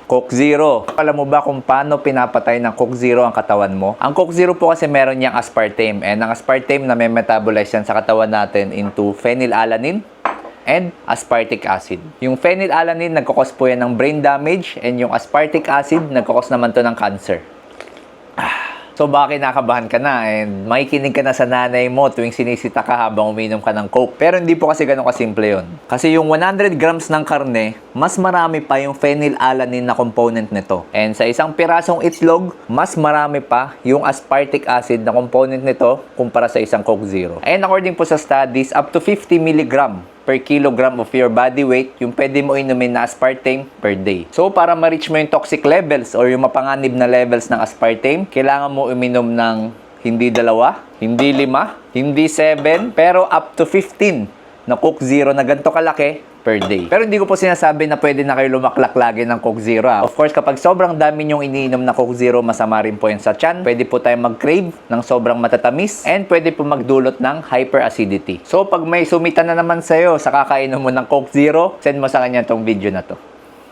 Coke Zero. Alam mo ba kung paano pinapatay ng Coke Zero ang katawan mo? Ang Coke Zero po kasi meron niyang aspartame. And ang aspartame na may metabolize yan sa katawan natin into phenylalanine and aspartic acid. Yung phenylalanine, nagkakos po yan ng brain damage. And yung aspartic acid, nagkakos naman to ng cancer. So baka kinakabahan ka na and makikinig ka na sa nanay mo tuwing sinisita ka habang uminom ka ng Coke. Pero hindi po kasi ganun kasimple yun. Kasi yung 100 grams ng karne, mas marami pa yung phenylalanine na component nito. And sa isang pirasong itlog, mas marami pa yung aspartic acid na component nito kumpara sa isang Coke Zero. And according po sa studies, up to 50 milligram per kilogram of your body weight yung pwede mo inumin na aspartame per day. So, para ma-reach mo yung toxic levels or yung mapanganib na levels ng aspartame, kailangan mo uminom ng hindi 2, hindi 5, hindi 7, pero up to 15 na Coke Zero na ganito kalaki per day. Pero hindi ko po sinasabi na pwede na kayo lumaklak lagi ng Coke Zero. Of course, kapag sobrang dami nyong iniinom na Coke Zero, masama rin po yan sa tiyan. Pwede po tayong mag-crave ng sobrang matatamis and pwede po magdulot ng hyperacidity. So, pag may sumita na naman sa'yo sa kakainom mo ng Coke Zero, send mo sa kanya tong video na to.